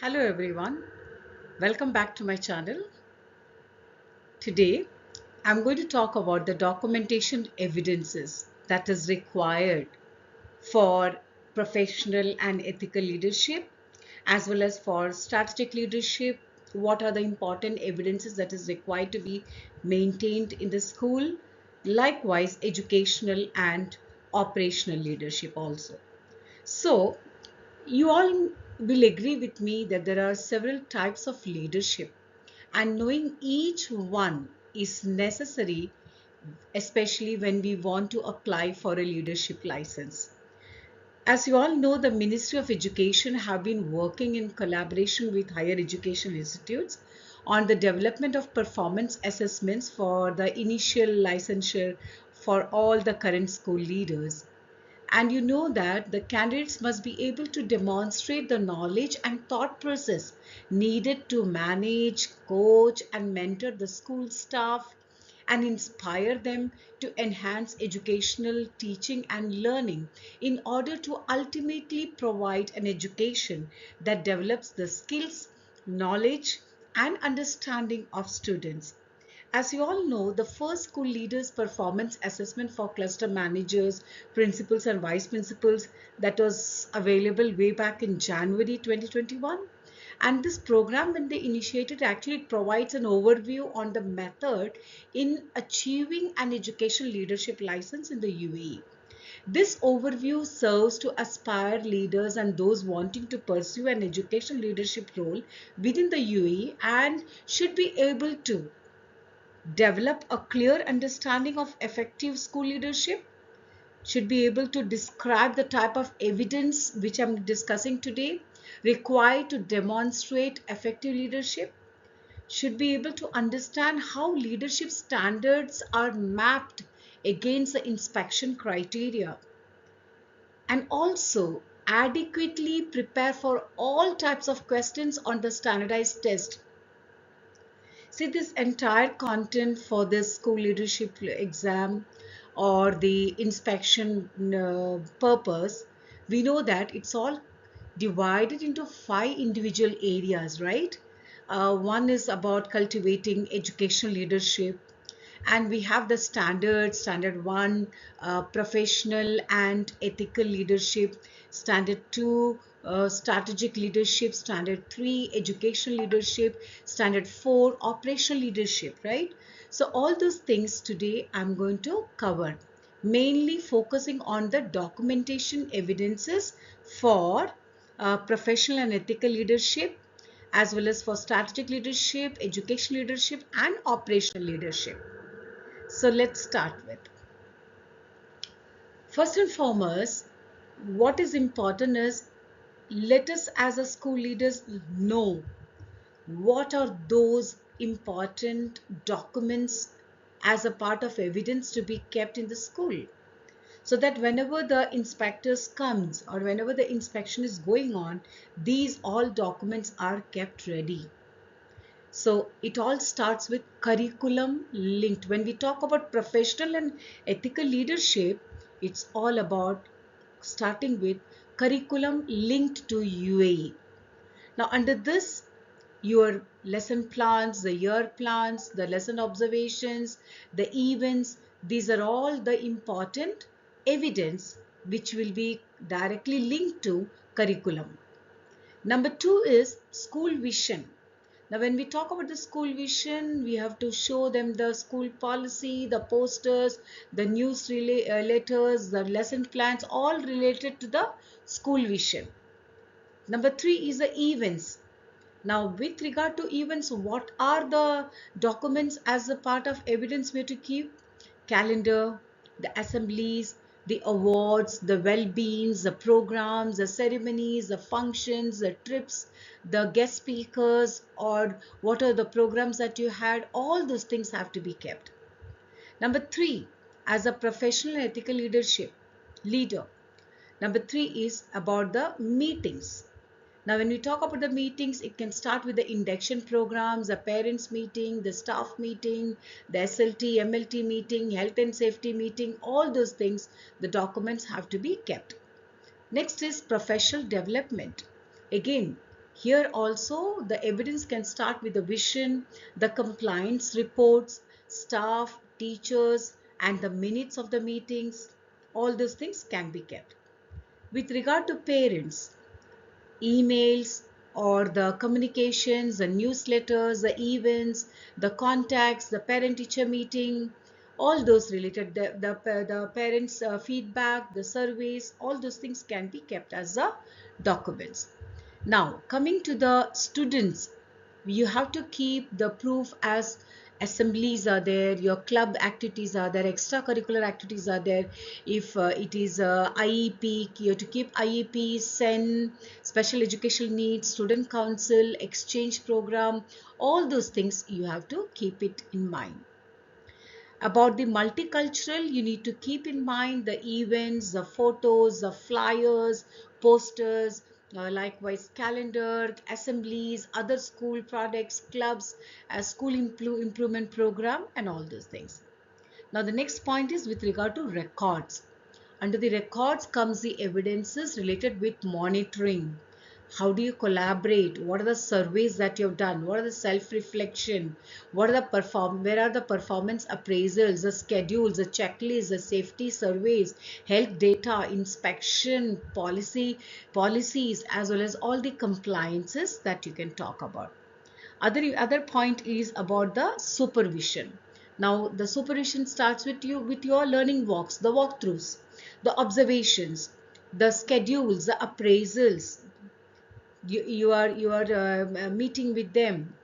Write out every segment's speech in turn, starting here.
Hello everyone, welcome back to my channel. Today I'm going to talk about the documentation evidences that is required for professional and ethical leadership as well as for strategic leadership. What are the important evidences that is required to be maintained in the school? Likewise, educational and operational leadership also. So, you all will agree with me that there are several types of leadership, and knowing each one is necessary, especially when we want to apply for a leadership license. As you all know, the Ministry of Education have been working in collaboration with higher education institutes on the development of performance assessments for the initial licensure for all the current school leaders. And you know that the candidates must be able to demonstrate the knowledge and thought process needed to manage, coach, and mentor the school staff and inspire them to enhance educational teaching and learning in order to ultimately provide an education that develops the skills, knowledge, and understanding of students. As you all know, the first school leaders performance assessment for cluster managers, principals and vice principals, that was available way back in January 2021. And this program, when they initiated, actually provides an overview on the method in achieving an education leadership license in the UAE. This overview serves to aspire leaders and those wanting to pursue an education leadership role within the UAE and should be able to develop a clear understanding of effective school leadership, should be able to describe the type of evidence which I'm discussing today required to demonstrate effective leadership, should be able to understand how leadership standards are mapped against the inspection criteria, and also adequately prepare for all types of questions on the standardized test. See, this entire content for this school leadership exam or the inspection purpose, we know that it's all divided into 5 individual areas, right? One is about cultivating educational leadership, and we have the standard one, professional and ethical leadership; standard two, strategic leadership; standard three, educational leadership; standard four, operational leadership, right? So all those things today I'm going to cover, mainly focusing on the documentation evidences for professional and ethical leadership, as well as for strategic leadership, education leadership, and operational leadership. So let's start with. First and foremost, what is important is, let us as a school leaders know what are those important documents as a part of evidence to be kept in the school, so that whenever the inspectors comes or whenever the inspection is going on, these all documents are kept ready. So it all starts with curriculum linked. When we talk about professional and ethical leadership, it's all about starting with curriculum linked to UAE. Now under this, your lesson plans, the year plans, the lesson observations, the events, these are all the important evidence which will be directly linked to curriculum. Number two is school vision. Now, when we talk about the school vision, we have to show them the school policy, the posters, the news letters, the lesson plans, all related to the school vision. Number three is the events. Now, with regard to events, what are the documents as a part of evidence we have to keep? Calendar, the assemblies, the awards, the well-beings, the programs, the ceremonies, the functions, the trips, the guest speakers, or what are the programs that you had. All those things have to be kept. Number three, as a professional ethical leadership leader, number three is about the meetings. Now, when we talk about the meetings, it can start with the induction programs, the parents meeting, the staff meeting, the SLT, MLT meeting, health and safety meeting, all those things, the documents have to be kept. Next is professional development. Again, Here also the evidence can start with the vision, the compliance reports, staff, teachers, and the minutes of the meetings. All those things can be kept. With regard to parents, emails or the communications, the newsletters, the events, the contacts, the parent-teacher meeting, all those related, the parents' feedback, the surveys, all those things can be kept as the documents. Now, coming to the students, you have to keep the proof as assemblies are there, your club activities are there, extracurricular activities are there. If it is IEP, you have to keep IEP, SEN, special educational needs, student council, exchange program, all those things you have to keep it in mind. About the multicultural, you need to keep in mind the events, the photos, the flyers, posters, likewise calendar, assemblies, other school products, clubs, school improvement program, and all those things. Now the next point is with regard to records. Under the records comes the evidences related with monitoring. How do you collaborate? What are the surveys that you've done? What are the self-reflection? Where are the performance appraisals, the schedules, the checklists, the safety surveys, health data, inspection, policies, as well as all the compliances that you can talk about. Other point is about the supervision. Now the supervision starts with your learning walks, the walkthroughs, the observations, the schedules, the appraisals. You are meeting with them,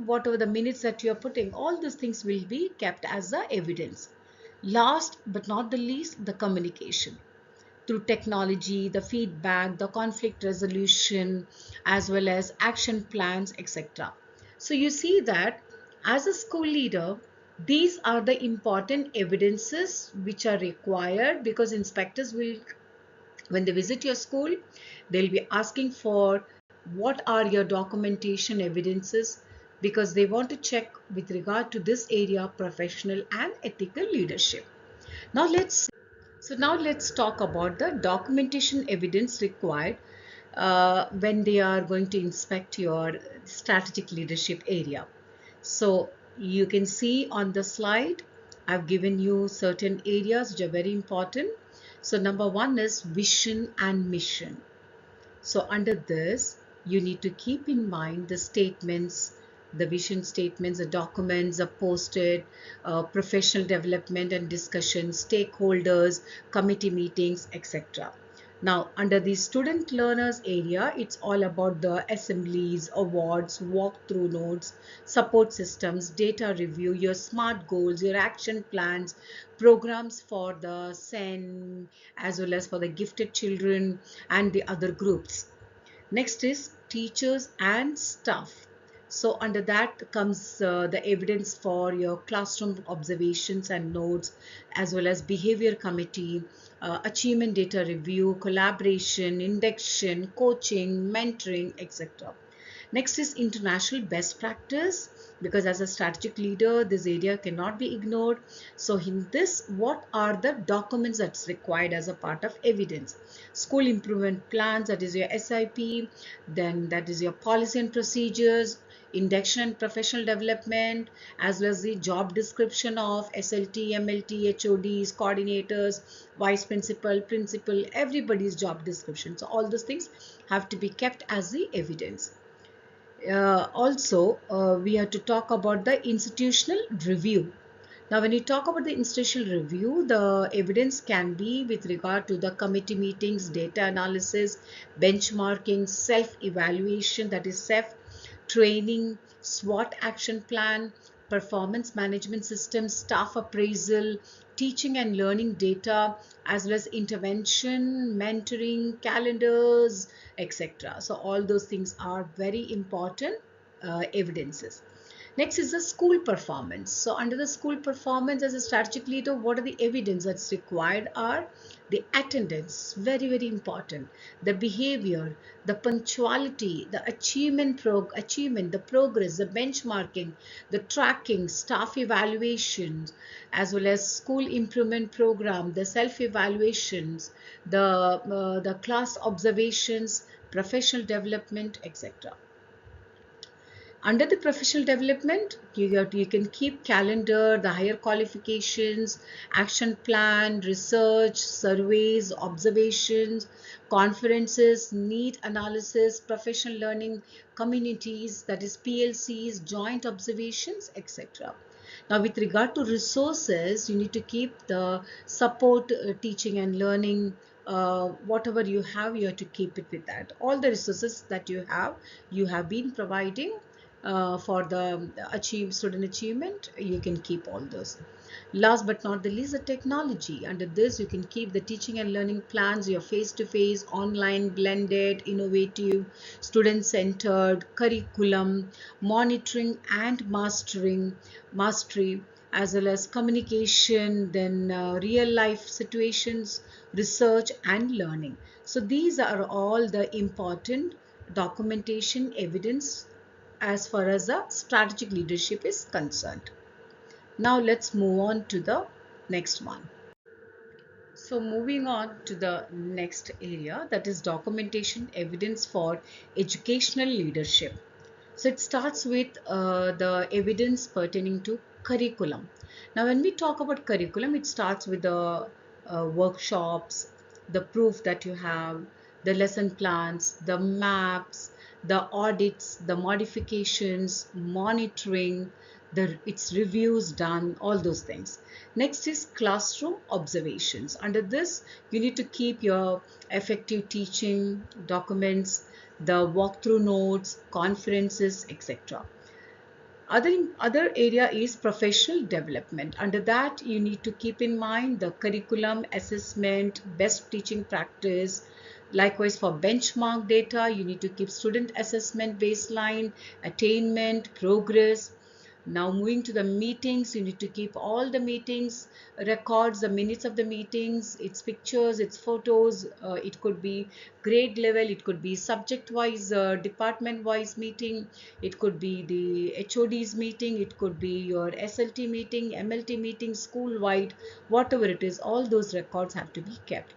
whatever the minutes that you are putting, all these things will be kept as the evidence. Last but not the least, the communication through technology, the feedback, the conflict resolution, as well as action plans, etc. So you see that as a school leader, these are the important evidences which are required, because inspectors will, when they visit your school, they'll be asking for what are your documentation evidences, because they want to check with regard to this area professional and ethical leadership. Now let's talk about the documentation evidence required when they are going to inspect your strategic leadership area. So you can see on the slide, I've given you certain areas which are very important. So number one is vision and mission. So under this, you need to keep in mind the statements, the vision statements, the documents are posted, professional development and discussion, stakeholders, committee meetings, etc. Now, under the student learners area, it's all about the assemblies, awards, walkthrough notes, support systems, data review, your SMART goals, your action plans, programs for the SEN, as well as for the gifted children and the other groups. Next is teachers and staff. So under that comes the evidence for your classroom observations and notes, as well as behavior committee, achievement data review, collaboration, induction, coaching, mentoring, etc. Next is international best practice, because as a strategic leader, this area cannot be ignored. So in this, what are the documents that's required as a part of evidence? School improvement plans, that is your SIP, then that is your policy and procedures, induction and professional development, as well as the job description of SLT, MLT, HODs, coordinators, vice principal, principal, everybody's job description. So all those things have to be kept as the evidence. Also, we have to talk about the institutional review. Now, when you talk about the institutional review, the evidence can be with regard to the committee meetings, data analysis, benchmarking, self-evaluation, that is SEF, training, SWOT action plan, performance management system, staff appraisal, teaching and learning data, as well as intervention, mentoring, calendars, etc. So all those things are very important evidences. Next is the school performance. So under the school performance, as a strategic leader, what are the evidence that's required are the attendance, very, very important, the behavior, the punctuality, the achievement, the progress, the benchmarking, the tracking, staff evaluations, as well as school improvement program, the self-evaluations, the class observations, professional development, etc. Under the professional development, you can keep calendar, the higher qualifications, action plan, research, surveys, observations, conferences, need analysis, professional learning communities, that is PLCs, joint observations, etc. Now, with regard to resources, you need to keep the support, teaching and learning. Whatever you have to keep it with that. All the resources that you have been providing for the student achievement, you can keep all those. Last but not the least, the technology. Under this, you can keep the teaching and learning plans, your face-to-face, online, blended, innovative, student-centered, curriculum, monitoring and mastery, as well as communication, then real-life situations, research and learning. So these are all the important documentation evidence as far as the strategic leadership is concerned. Now let's move on to the next one. So moving on to the next area, that is documentation evidence for educational leadership. So it starts with the evidence pertaining to curriculum. Now when we talk about curriculum, it starts with the workshops, the proof that you have, the lesson plans, the maps, the audits, the modifications, monitoring, its reviews done, all those things. Next is classroom observations. Under this, you need to keep your effective teaching documents, the walkthrough notes, conferences, etc. Other area is professional development. Under that, you need to keep in mind the curriculum, assessment, best teaching practice. Likewise, for benchmark data, you need to keep student assessment baseline, attainment, progress. Now moving to the meetings, you need to keep all the meetings records, the minutes of the meetings, its pictures, its photos. It could be grade level, it could be subject wise, department wise meeting, it could be the HOD's meeting, it could be your SLT meeting, MLT meeting, school wide, whatever it is, all those records have to be kept.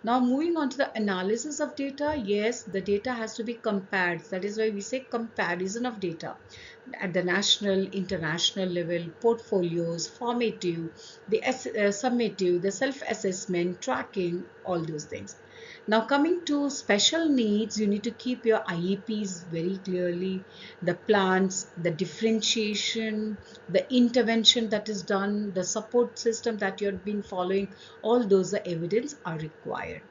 Now moving on to the analysis of data, yes, the data has to be compared. That is why we say comparison of data at the national, international level, portfolios, formative, the summative, the self-assessment, tracking, all those things. Now coming to special needs, you need to keep your IEPs very clearly, the plans, the differentiation, the intervention that is done, the support system that you've been following, all those evidence are required.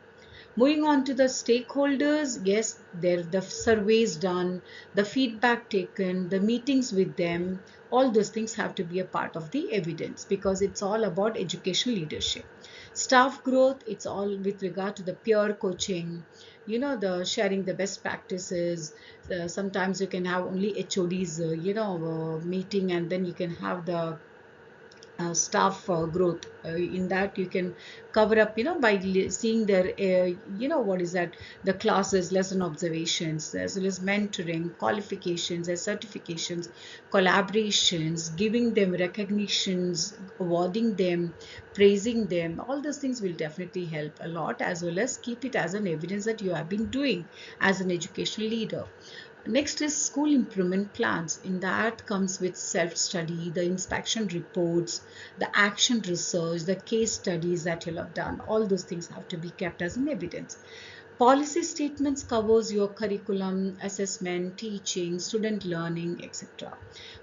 Moving on to the stakeholders, yes, there the surveys done, the feedback taken, the meetings with them, all those things have to be a part of the evidence because it's all about educational leadership. Staff growth, it's all with regard to the peer coaching, the sharing the best practices. Sometimes you can have only HODs, meeting, and then you can have the staff growth. In that you can cover up by seeing their what is that, the classes, lesson observations, as well as mentoring, qualifications and certifications, collaborations, giving them recognitions, awarding them, praising them. All those things will definitely help a lot, as well as keep it as an evidence that you have been doing as an educational leader. Next is school improvement plans. In that comes with self-study, the inspection reports, the action research, the case studies that you'll have done. All those things have to be kept as an evidence. Policy statements covers your curriculum, assessment, teaching, student learning, etc.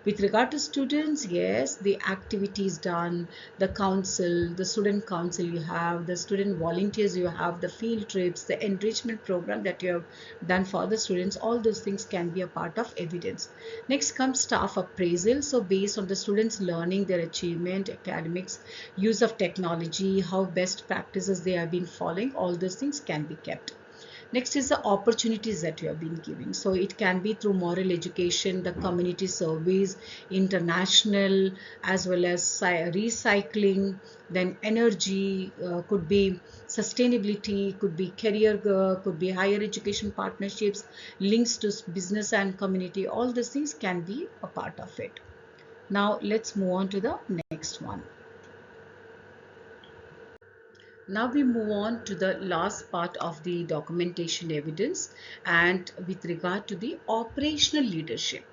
With regard to students, yes, the activities done, the council, the student council you have, the student volunteers you have, the field trips, the enrichment program that you have done for the students, all those things can be a part of evidence. Next comes staff appraisal. So based on the students learning, their achievement, academics, use of technology, how best practices they have been following, all those things can be kept. Next is the opportunities that you have been giving. So it can be through moral education, the community service, international, as well as recycling, then energy, could be sustainability, could be career, could be higher education partnerships, links to business and community. All these things can be a part of it. Now let's move on to the next one. Now we move on to the last part of the documentation evidence, and with regard to the operational leadership.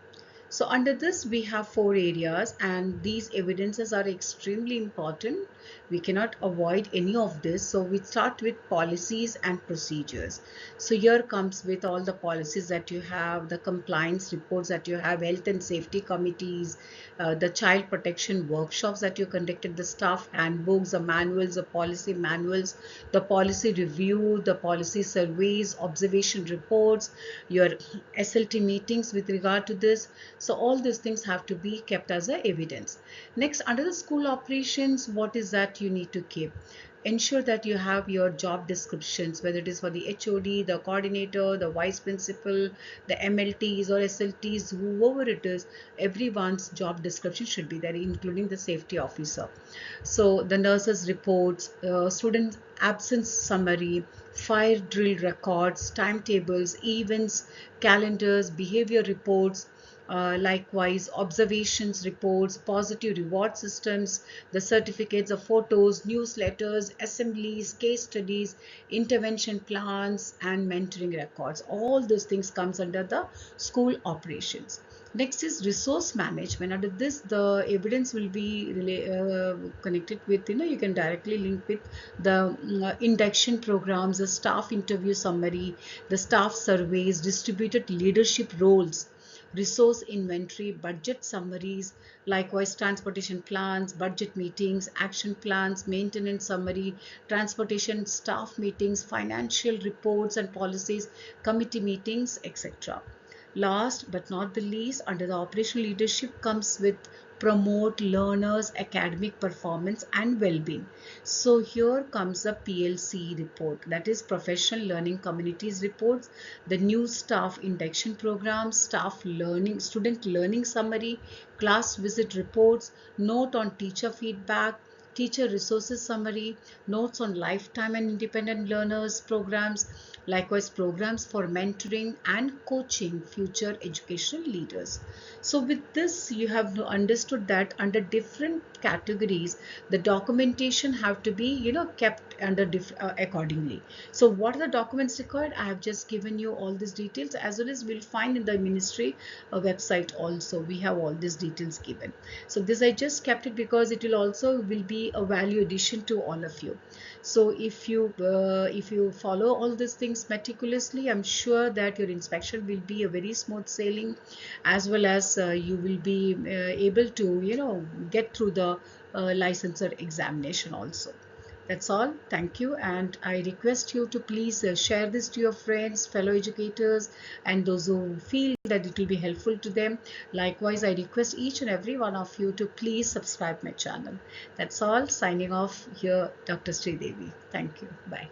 So under this we have four areas, and these evidences are extremely important. We cannot avoid any of this. So we start with policies and procedures. So here comes with all the policies that you have, the compliance reports that you have, health and safety committees, the child protection workshops that you conducted, the staff handbooks, the manuals, the policy manuals, the policy review, the policy surveys, observation reports, your SLT meetings with regard to this. So all these things have to be kept as a evidence. Next, under the school operations, what is that you need to keep? Ensure that you have your job descriptions, whether it is for the HOD, the coordinator, the vice principal, the MLTs or SLTs, whoever it is, everyone's job description should be there, including the safety officer. So the nurses reports, student absence summary, fire drill records, timetables, events, calendars, behavior reports, likewise observations reports, positive reward systems, the certificates of photos, newsletters, assemblies, case studies, intervention plans, and mentoring records. All those things comes under the school operations. Next is resource management. Under this, the evidence will be connected with, you can directly link with the induction programs, the staff interview summary, the staff surveys, distributed leadership roles, resource inventory, budget summaries, likewise transportation plans, budget meetings, action plans, maintenance summary, transportation staff meetings, financial reports and policies, committee meetings, etc. Last but not the least, under the operational leadership comes with promote learners' academic performance and well-being. So here comes the PLC report, that is Professional Learning Communities reports, the new staff induction program, staff learning, student learning summary, class visit reports, note on teacher feedback, teacher resources summary, notes on lifetime and independent learners programs, likewise programs for mentoring and coaching future educational leaders. So with this, you have understood that under different categories, the documentation have to be, kept under accordingly. So what are the documents required? I have just given you all these details, as well as we'll find in the ministry website also. We have all these details given. So this I just kept it because it will also will be a value addition to all of you. So if you follow all these things meticulously, I'm sure that your inspection will be a very smooth sailing, as well as you will be able to get through the licensure examination also. That's all. Thank you, and I request you to please share this to your friends, fellow educators, and those who feel that it will be helpful to them. Likewise, I request each and every one of you to please subscribe my channel. That's all. Signing off here, Dr. Sridevi. Thank you. Bye.